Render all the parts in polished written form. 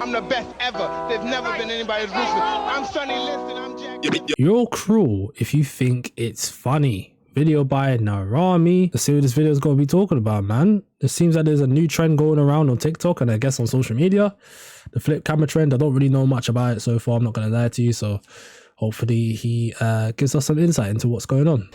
I'm the best ever. There's never been anybody as ruthless. I'm Sonny Liston. I'm Jack. You're cruel if you think it's funny. Video by Narami. Let's see what this video is going to be talking about, man. It seems like there's a new trend going around on TikTok and I guess on social media. The flip camera trend. I don't really know much about it so far. I'm not going to lie to you. So hopefully he gives us some insight into what's going on.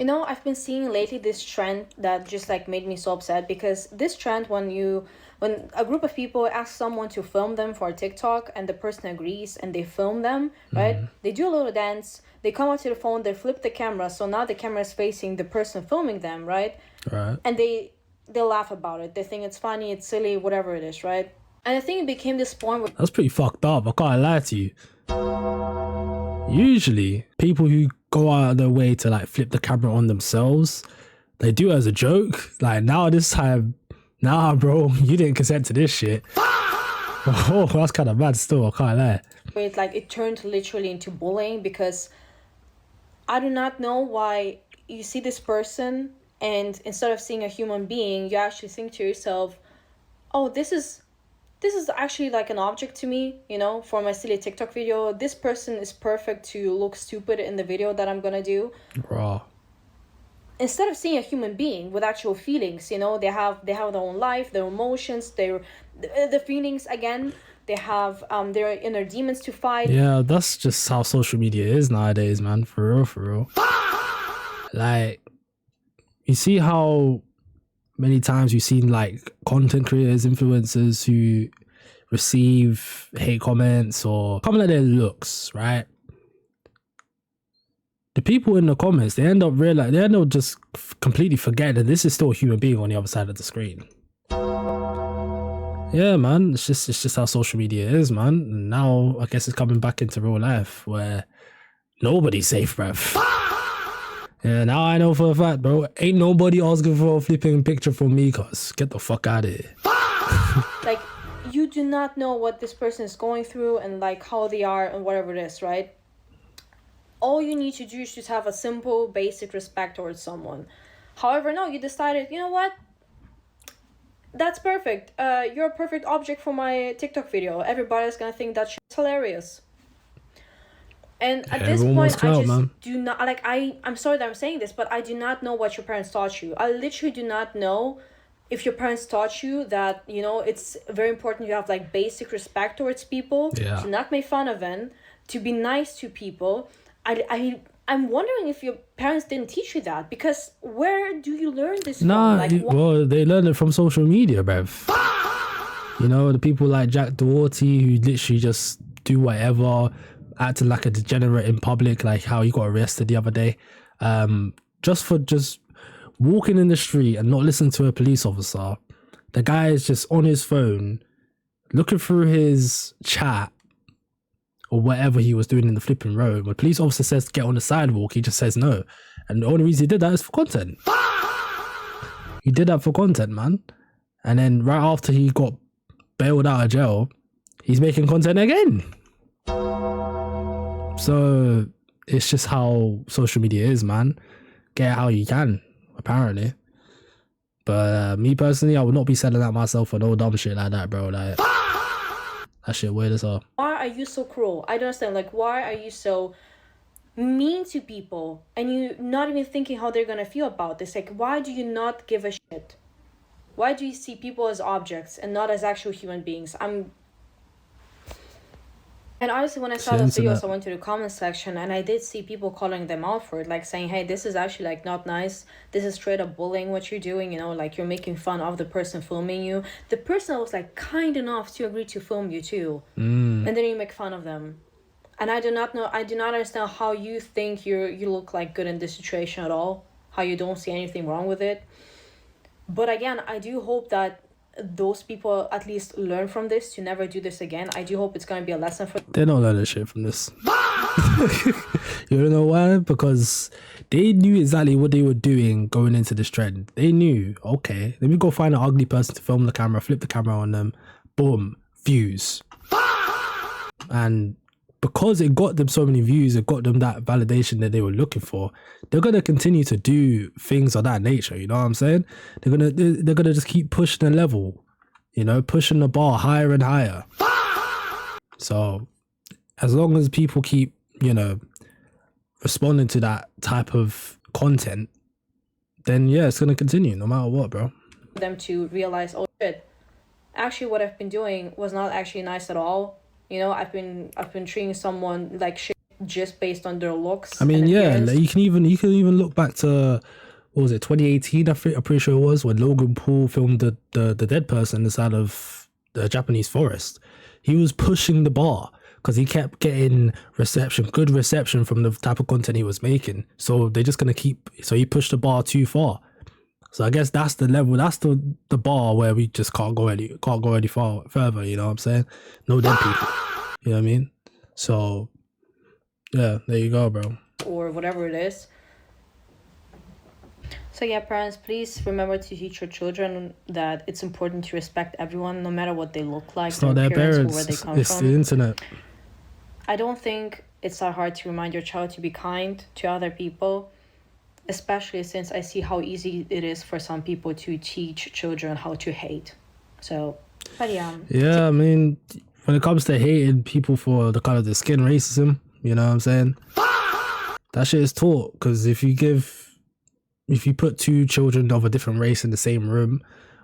You know, I've been seeing lately this trend that just like made me so upset, because this trend, when a group of people ask someone to film them for TikTok and the person agrees and they film them, right? They do a little dance, they come out to the phone, they flip the camera, so now the camera is facing the person filming them, right? Right. And they laugh about it. They think it's funny, it's silly, whatever it is, right? And I think it became this point where that's pretty fucked up. I can't lie to you. Usually, people who go out of their way to like flip the camera on themselves, they do it as a joke. Like now this time, nah, bro, you didn't consent to this shit. Oh, that's kind of mad still, I can't lie. it turned literally into bullying, because I do not know why you see this person and instead of seeing a human being, you actually think to yourself, oh, this is actually like an object to me, you know, for my silly TikTok video. This person is perfect to look stupid in the video that I'm gonna do. Raw. Instead of seeing a human being with actual feelings, you know, they have their own life, their emotions, the feelings again. They have their inner demons to fight. Yeah, that's just how social media is nowadays, man. For real, for real. Like, you see how many times you've seen like content creators, influencers who receive hate comments or comment at their looks, right? The people in the comments, they end up just completely forgetting that this is still a human being on the other side of the screen. Yeah, man, it's just how social media is, man. And now I guess it's coming back into real life where nobody's safe, bruv. Yeah, now I know for a fact, bro, ain't nobody asking for a flipping picture from me, cuz get the fuck out of here. Like, you do not know what this person is going through and like how they are and whatever it is, right? All you need to do is just have a simple, basic respect towards someone. However, no, you decided, you know what? That's perfect. You're a perfect object for my TikTok video. Everybody's gonna think that shit's hilarious. And at this point, I just do not, like, I'm sorry that I'm saying this, but I do not know what your parents taught you. I literally do not know if your parents taught you that, you know, it's very important you have, like, basic respect towards people, to not make fun of them, to be nice to people. I'm wondering if your parents didn't teach you that, because where do you learn this from? Like, well, they learned it from social media, bruv. You know, the people like Jack Doherty who literally just do whatever, acting like a degenerate in public, like how he got arrested the other day, just for walking in the street and not listening to a police officer. The guy is just on his phone, looking through his chat or whatever he was doing in the flipping road. When the police officer says to get on the sidewalk, he just says no. And the only reason he did that is for content. He did that for content, man. And then right after he got bailed out of jail, he's making content again. So it's just how social media is, man. Get it how you can, apparently. But me personally, I would not be selling out myself for no dumb shit like that, bro. Like, that shit weird as hell. Why are you so cruel? I don't understand. Like, why are you so mean to people and you not even thinking how they're gonna feel about this? Like, why do you not give a shit? Why do you see people as objects and not as actual human beings? And honestly, when I saw those videos, I went to the comment section and I did see people calling them out for it, like saying, hey, this is actually like not nice. This is straight up bullying what you're doing, you know, like you're making fun of the person filming you. The person was like kind enough to agree to film you too. And then you make fun of them. And I do not understand how you think you look like good in this situation at all, how you don't see anything wrong with it. But again, I do hope that those people at least learn from this to never do this again. I do hope it's going to be a lesson for them. They're not learning shit from this. You don't know why? Because they knew exactly what they were doing going into this trend. They knew, okay, let me go find an ugly person to film the camera, flip the camera on them, boom, views. And because it got them so many views, it got them that validation that they were looking for, they're going to continue to do things of that nature, you know what I'm saying? They're gonna just keep pushing the level, you know, pushing the bar higher and higher. So as long as people keep, you know, responding to that type of content, then yeah, it's gonna continue no matter what, bro. Them to realize, oh shit, actually what I've been doing was not actually nice at all. You know, I've been treating someone like shit just based on their looks. I mean, and yeah, appearance. like you can even look back to, what was it, 2018? I'm pretty sure it was, when Logan Paul filmed the dead person inside of the Japanese forest. He was pushing the bar because he kept getting good reception from the type of content he was making. So they're just gonna so he pushed the bar too far. So I guess that's the level, that's the bar where we just can't go any further, you know what I'm saying? No dead people. You know what I mean? So yeah, there you go, bro. Or whatever it is. So yeah, parents, please remember to teach your children that it's important to respect everyone, no matter what they look like, It's not their parents, or where they come it's from. the internet. I don't think it's that hard to remind your child to be kind to other people, especially since I see how easy it is for some people to teach children how to hate. So, but yeah. Yeah, I mean, when it comes to hating people for the color of their skin, racism, you know what I'm saying? That shit is taught, because if you put two children of a different race in the same room,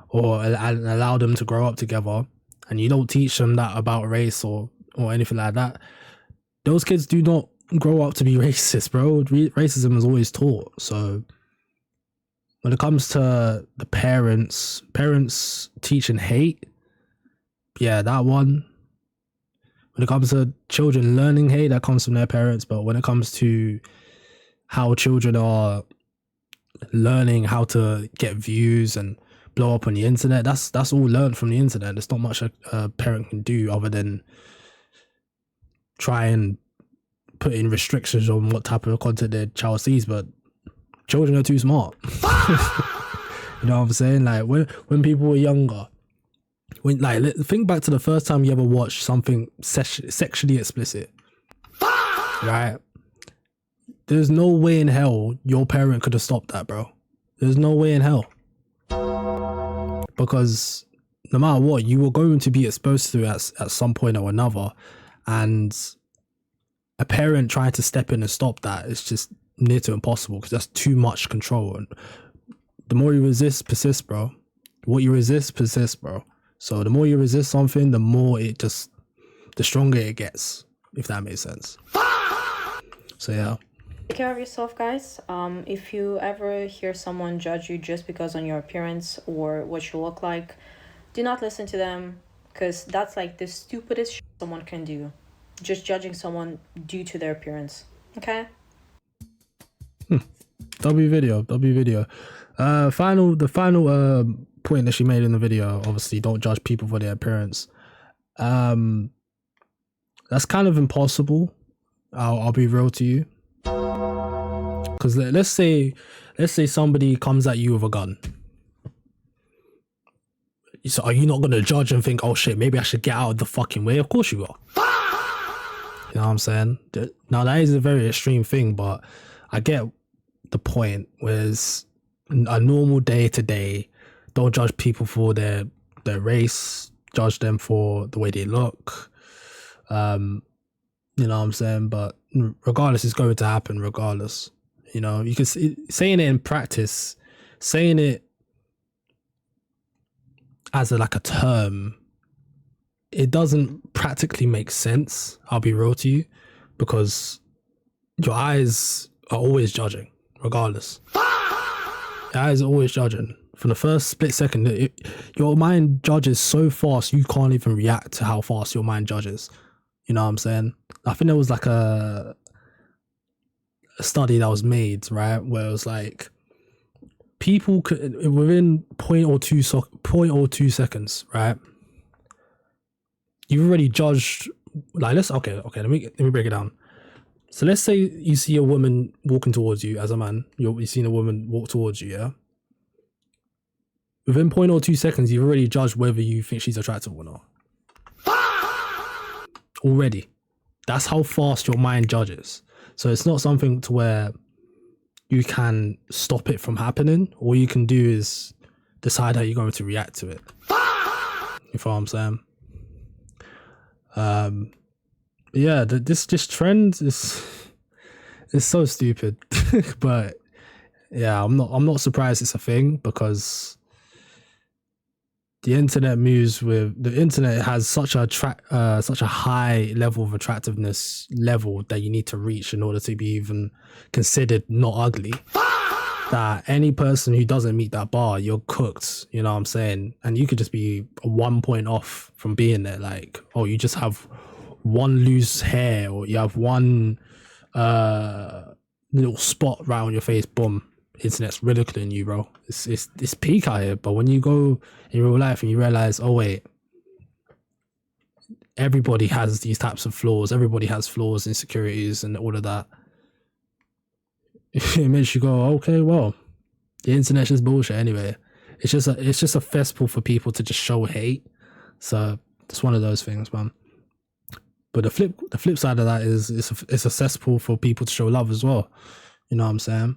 or allow them to grow up together, and you don't teach them that about race or anything like that, those kids do not grow up to be racist, bro. Racism is always taught. So when it comes to the parents teaching hate, yeah, that one. When it comes to children learning hate, that comes from their parents. But when it comes to how children are learning how to get views and blow up on the internet, that's all learned from the internet. There's not much a parent can do other than try and put in restrictions on what type of content their child sees. But children are too smart. You know what I'm saying? Like when people were younger, think back to the first time you ever watched something sexually explicit, right? There's no way in hell your parent could have stopped that, bro. There's no way in hell, because no matter what, you were going to be exposed to it at some point or another, and a parent trying to step in and stop that is just near to impossible, because that's too much control. And the more you resist, persists, bro. What you resist persists, bro. So the more you resist something, the stronger it gets, if that makes sense. So yeah. Take care of yourself, guys. If you ever hear someone judge you just because on your appearance or what you look like, do not listen to them, because that's like the stupidest shit someone can do. Just judging someone due to their appearance. Okay? W video. The final point that she made in the video, obviously, don't judge people for their appearance. That's kind of impossible. I'll be real to you. Because let's say somebody comes at you with a gun. So are you not going to judge and think, oh shit, maybe I should get out of the fucking way? Of course you are. You know what I'm saying? Now that is a very extreme thing, but I get the point. Whereas a normal day to day, don't judge people for their race, judge them for the way they look. You know what I'm saying? But regardless, it's going to happen regardless. You know, you can saying it in practice, saying it as a term, it doesn't practically make sense. I'll be real to you, because your eyes are always judging, regardless. Your eyes are always judging. From the first split second, your mind judges so fast you can't even react to how fast your mind judges. You know what I'm saying? I think there was like a study that was made, right, where it was like people could, within 0.02 seconds, right, you've already judged. Like, let me break it down. So let's say you see a woman walking towards you as a man. You've seen a woman walk towards you, yeah? Within 0.02 seconds, you've already judged whether you think she's attractive or not. Already. That's how fast your mind judges. So it's not something to where you can stop it from happening. All you can do is decide how you're going to react to it. You know what I'm saying? yeah, this trend is so stupid. But yeah, I'm not surprised it's a thing, because the internet has such a high level of attractiveness level that you need to reach in order to be even considered not ugly, that any person who doesn't meet that bar, you're cooked, you know what I'm saying? And you could just be 1 point off from being there. Like, oh, you just have one loose hair, or you have one little spot right on your face, boom, internet's ridiculing you, bro. It's peak out here. But when you go in real life and you realize, oh wait, everybody has these types of flaws, everybody has flaws, insecurities, and all of that, it makes you go, okay, well, the internet's just bullshit anyway. It's just a festival for people to just show hate. So it's one of those things, man. But the flip side of that is it's a cesspool for people to show love as well. You know what I'm saying?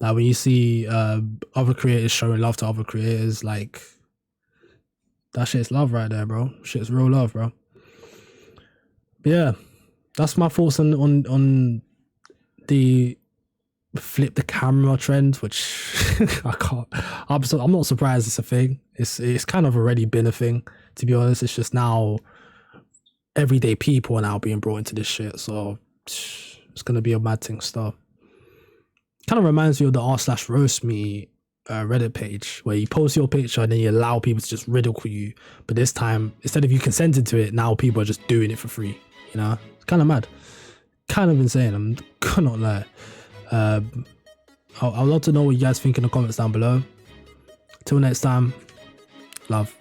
Like when you see other creators showing love to other creators, like, that shit's love right there, bro. Shit's real love, bro. But yeah, that's my thoughts on the flip the camera trend, which I'm not surprised it's a thing. It's kind of already been a thing, to be honest. It's just now everyday people are now being brought into this shit, so it's gonna be a mad thing stuff. Kind of reminds me of the r/roast me Reddit page, where you post your picture and then you allow people to just ridicule you, but this time, instead of you consenting to it, now people are just doing it for free. You know, it's kind of mad, kind of insane. I'm gonna not lie. I'd love to know what you guys think in the comments down below. Till next time, love.